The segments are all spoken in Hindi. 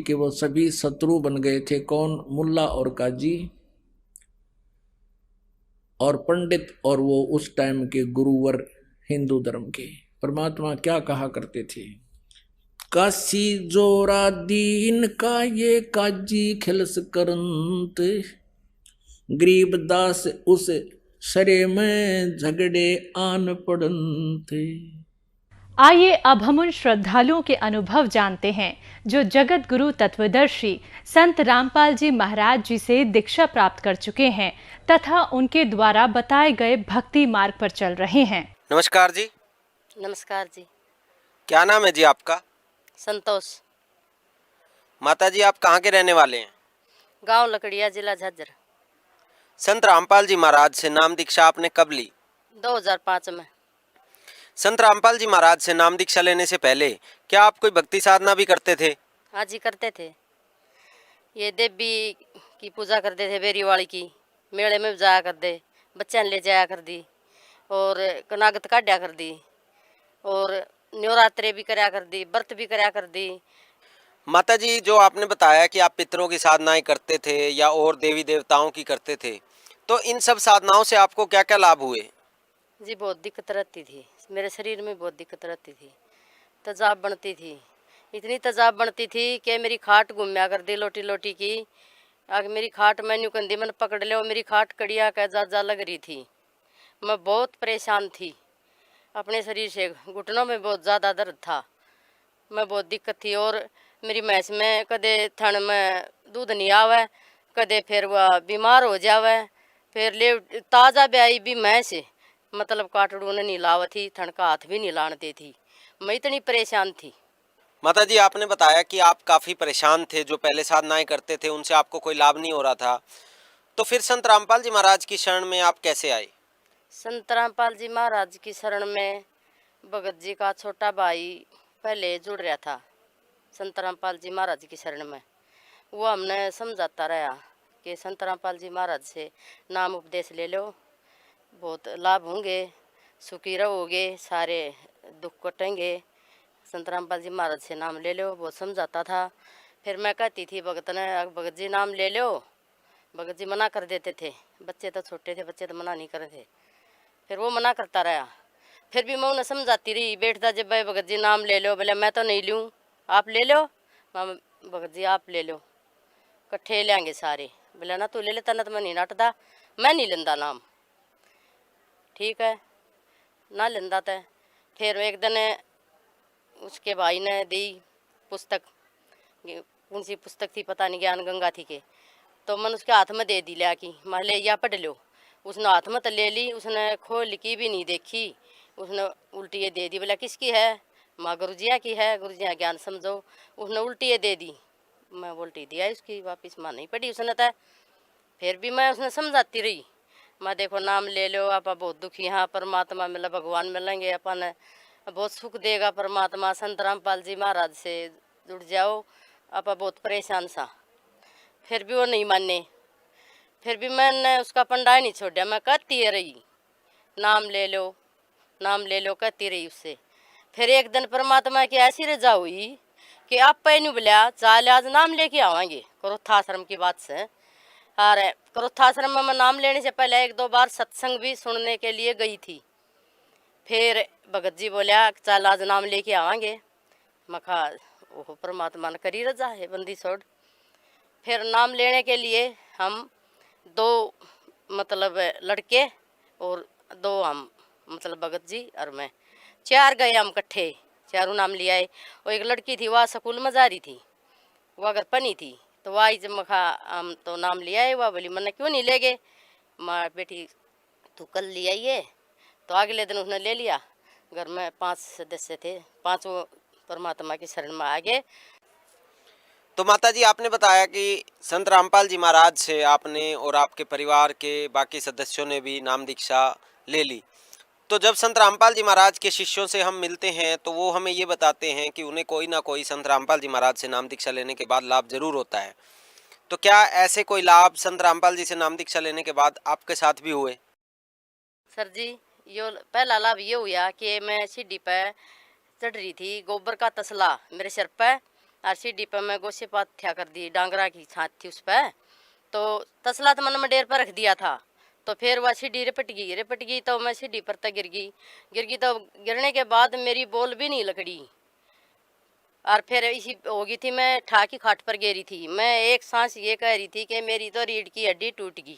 के वो सभी शत्रु बन गए थे। कौन? मुल्ला और काजी और पंडित, और वो उस टाइम के गुरुवर हिंदू धर्म के। परमात्मा क्या कहा करते थे? काशी जोरा दीन का ये काजी खिलस करंत, गरीबदास उस सरे में झगड़े आन पड़ंत। आइए अब हम उन श्रद्धालुओं के अनुभव जानते हैं जो जगत गुरु तत्वदर्शी संत रामपाल जी महाराज जी से दीक्षा प्राप्त कर चुके हैं तथा उनके द्वारा बताए गए भक्ति मार्ग पर चल रहे हैं। नमस्कार जी। नमस्कार जी। क्या नाम है जी आपका? संतोष। माता जी आप कहाँ के रहने वाले हैं? गांव लकड़िया, जिला झज्जर। संत रामपाल जी महाराज से नाम दीक्षा आपने कब ली? 2005 में। संत रामपाल जी महाराज से नाम दीक्षा लेने से पहले क्या आप कोई भक्ति साधना भी करते थे? हाँ जी, करते थे। ये देवी की पूजा करते थे, बेरी वाली की। मेले में जाया कर दे, बच्चे ले जाया कर दी, और कनागत काढ़ा कर दी, और नवरात्रे भी कराया कर दी, व्रत भी कराया कर दी। माता जी जो आपने बताया कि आप पितरों की साधनाएं करते थे या और देवी देवताओं की करते थे, तो इन सब साधनाओं से आपको क्या क्या लाभ हुए? जी बहुत दिक्कत रहती थी, मेरे शरीर में बहुत दिक्कत रहती थी, तेजाब बनती थी, इतनी तेजाब बनती थी कि मेरी खाट घूमया कर दी लोटी लोटी की। आगे मेरी खाट मैं न्यू कंदी मैंने पकड़ लिया, मेरी खाट कड़िया का जा लग रही थी। मैं बहुत परेशान थी अपने शरीर से, घुटनों में बहुत ज़्यादा दर्द था, मैं बहुत दिक्कत थी। और मेरी भैंस में कदे थन में दूध नहीं आवे, कदे फिर वह बीमार हो जावे, फिर ले ताज़ा ब्याई भी भैंस मतलब काटड़ू ने नहीं लावा थी, थन का हाथ भी नहीं लानते थी, मैं इतनी परेशान थी। माता जी आपने बताया कि आप काफ़ी परेशान थे, जो पहले साधनाएं करते थे उनसे आपको कोई लाभ नहीं हो रहा था, तो फिर संत रामपाल जी महाराज की शरण में आप कैसे आए? संत रामपाल जी महाराज की शरण में भगत जी का छोटा भाई पहले जुड़ रहा था संत रामपाल जी महाराज की शरण में। वो हमने समझाता रहा कि संत रामपाल जी महाराज से नाम उपदेश ले लो, बहुत लाभ होंगे, सुखी रहोगे, सारे दुख कटेंगे, संत रामपाल जी महाराज से नाम ले लो, बहुत समझाता था। फिर मैं कहती थी भगत ने, भगत जी नाम ले लो, भगत जी मना कर देते थे, बच्चे तो छोटे थे, बच्चे तो मना नहीं कर थे, फिर वो मना करता रहा। फिर भी मैं उन्हें समझाती रही, बैठता जब भाई भगत जी नाम ले लो, बोले मैं तो नहीं लूँ, आप ले लो। माँ भगत जी आप ले लो, कट्ठे लेंगे सारे। बोले ना तू ले लेता, ना तो मैं नहीं नाटदा, मैं नहीं लेंदा नाम। ठीक है, ना लेंदा था। फिर एक दिन उसके भाई ने दी पुस्तक, कौन सी पुस्तक थी पता नहीं, ज्ञान गंगा थी के, तो मैंने उसके हाथ में दे दी लिया कि मान ले या पढ़ लो। उसने हाथ में तो ले ली, उसने खोल की भी नहीं देखी, उसने उल्टी ये दे दी। बोला किसकी है? माँ गुरुजिया की है, गुरुजिया ज्ञान समझो। उसने उल्टी ये दे दी, मैं उल्टी दिया उसकी वापस, माँ नहीं पढ़ी उसने तो। फिर भी मैं उसने समझाती रही, माँ देखो नाम ले लो, आप बहुत दुखी हैं, परमात्मा मिला, भगवान मिलेंगे, अपन बहुत सुख देगा परमात्मा, संत रामपाल जी महाराज से जुड़ जाओ, आप बहुत परेशान सा। फिर भी वो नहीं माने, फिर भी मैंने उसका पंडा नहीं छोड़ा, मैं कहती रही नाम ले लो, नाम ले लो, कहती रही उससे। फिर एक दिन परमात्मा की ऐसी रजा हुई कि आप पैनु बोलिया चाल आज नाम लेके आवाएंगे, क्रोथाश्रम की बात से। और क्रोथाश्रम में मैं नाम लेने से पहले एक दो बार सत्संग भी सुनने के लिए गई थी। फिर भगत जी बोलिया चल आज नाम लेके आवाएंगे, मैं कहा ओहो परमात्मा ने करी रजा है, बंदी छोड़। फिर नाम लेने के लिए हम दो मतलब लड़के और दो हम मतलब भगत जी और मैं, चार गए हम इकट्ठे, चारों नाम ले आए। और एक लड़की थी वह स्कूल में जा रही थी, वह अगर पनी थी, तो वह जब मखा हम तो नाम ले आए, वह बोली मैंने क्यों नहीं ले गए, माँ बेटी तू कल ले आइए। तो अगले दिन उसने ले लिया, घर में 5 सदस्य थे, पांचों परमात्मा की शरण में आ गए। तो माता जी आपने बताया कि संत रामपाल जी महाराज से आपने और आपके परिवार के बाकी सदस्यों ने भी नाम दीक्षा ले ली। तो जब संत रामपाल जी महाराज के शिष्यों से हम मिलते हैं तो वो हमें ये बताते हैं कि उन्हें कोई ना कोई संत रामपाल जी महाराज से नाम दीक्षा लेने के बाद लाभ जरूर होता है। तो क्या ऐसे कोई लाभ संत रामपाल जी से नाम दीक्षा लेने के बाद आपके साथ भी हुए? सर जी यो पहला लाभ ये हुआ कि मैं सीढ़ी पर चढ़ रही थी, गोबर का तसला मेरे सिर पर और सीढ़ी पर मैं गोसे पात थ्या कर दी, डांगरा की छात थी उस पर, तो तसला तो मैंने डेर पर रख दिया था। तो फिर वह सीढ़ी रिपट गई तो मैं सीढ़ी पर तक गिर गई तो गिरने के बाद मेरी बोल भी नहीं लकड़ी। और फिर इसी हो गई थी, मैं ठाकी खाट पर गिरी थी। मैं एक सांस ये कह रही थी कि मेरी तो रीढ़ की हड्डी टूट गई,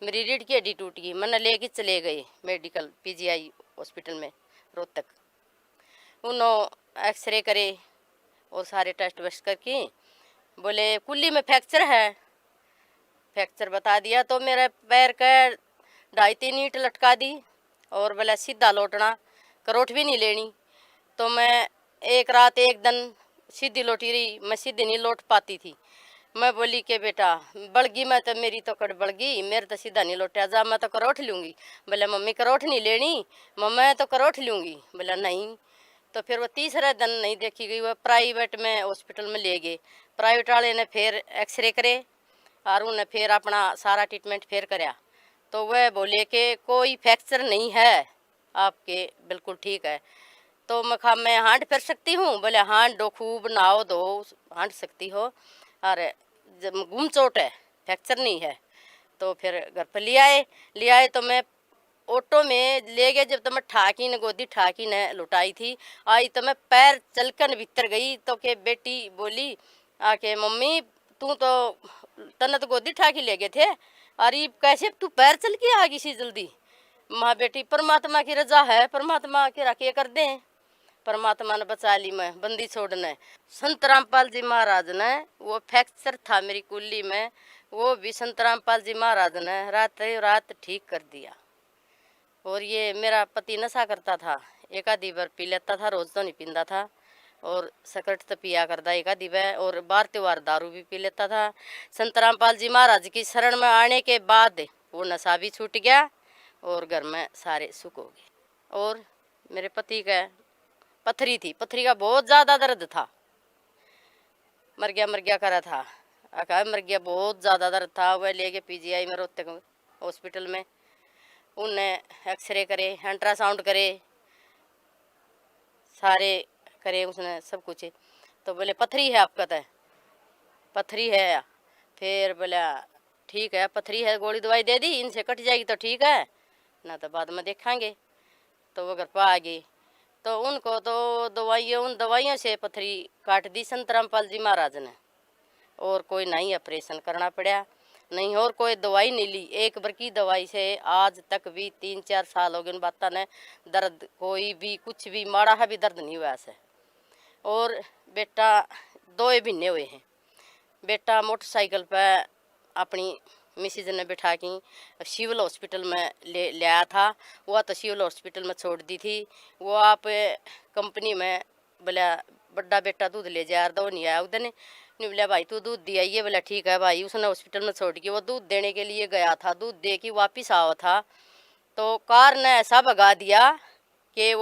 मेरी रीढ़ की हड्डी टूट गई। मैंने लेके चले गए मेडिकल PGI हॉस्पिटल में रोहतक। उन्होंने एक्सरे करे और सारे टेस्ट वेस्ट करके बोले कुल्ली में फ्रैक्चर है, फ्रैक्चर बता दिया। तो मेरे पैर का 2.5-3 ईंट लटका दी और बोला सीधा लौटना, करोट भी नहीं लेनी। तो मैं एक रात एक दिन सीधी लौटी रही, मैं सीधी नहीं लौट पाती थी। मैं बोली कि बेटा बड़गी, मैं तो मेरी तो कड़ बड़गी, मेरे तो सीधा नहीं लौटा जा, मैं तो करोट लूँगी। बोला मम्मी करोट नहीं लेनी, मैं तो करोट लूँगी। बोला नहीं। तो फिर वो तीसरे दिन नहीं देखी गई, वो प्राइवेट में हॉस्पिटल में ले गए। प्राइवेट वाले ने फिर एक्सरे करे और उन्हें फिर अपना सारा ट्रीटमेंट फिर कराया। तो वह बोले कि कोई फ्रैक्चर नहीं है आपके, बिल्कुल ठीक है। तो मैं कहा मैं हांड फिर सकती हूँ? बोले हांड दो, खूब नहाओ दो, हांड सकती हो, और जब गुम चोट है, फ्रैक्चर नहीं है। तो फिर घर पर ले आए तो मैं ऑटो में ले गए। जब तो मैं ठाकी ने गोदी ठाकी ने लुटाई थी, आई तो मैं पैर चलकर भीतर गई। तो के बेटी बोली आके मम्मी तू तो तने तो गोदी ठाकी ले गए थे, अरे कैसे तू पैर चल के आ गई सी जल्दी? माँ बेटी परमात्मा की रजा है, परमात्मा के रखे कर दें, परमात्मा ने बचा ली। मैं बंदी छोड़ने संत रामपाल जी महाराज ने, वो फ्रैक्चर था मेरी कुल्ली में, वो भी संत रामपाल जी महाराज ने रात ठीक कर दिया। और ये मेरा पति नशा करता था, एक आधी बार पी लेता था, रोज तो नहीं पीता था, और सिगरेट तो पिया करता एक आधी बार, और बार त्योहार दारू भी पी लेता था। संत रामपाल जी महाराज की शरण में आने के बाद वो नशा भी छूट गया और घर में सारे सुख हो गए। और मेरे पति का पथरी थी, पथरी का बहुत ज़्यादा दर्द था, मर गया करा था, मर गया, बहुत ज़्यादा दर्द था। वह ले गए PGI में रोहतक हॉस्पिटल में, उन्हें एक्सरे करे, अल्ट्रासाउंड करे, सारे करे उसने सब कुछ। तो बोले पथरी है आपका, तो पथरी है। फिर बोला ठीक है पथरी है, गोली दवाई दे दी, इनसे कट जाएगी तो ठीक है, ना तो बाद में देखेंगे। तो वो घर पर आ गई, तो उनको तो उन दवाइयों से पथरी काट दी संत रामपाल जी महाराज ने, और कोई नहीं ऑपरेशन करना पड़ा, नहीं और कोई दवाई नहीं ली। एक बार की दवाई से आज तक भी 3-4 साल हो गए उन बातों ने, दर्द कोई भी कुछ भी माड़ा है भी दर्द नहीं हुआ ऐसे। और बेटा 2 महीने हुए हैं, बेटा मोटरसाइकिल पर अपनी मिसिज ने बिठा के सिविल हॉस्पिटल में ले आया था। वह तो सिविल हॉस्पिटल में छोड़ दी थी, वो आप कंपनी में बोला बड़ा बेटा दूध ले जा दो, नहीं आया उधर ने, नहीं बोला भाई तू दूध दिया, ये बोला ठीक है भाई। उसने हॉस्पिटल में छोड़ के वो दूध देने के लिए गया था, दूध दे के वापिस आया था, तो कार ने ऐसा भगा दिया कि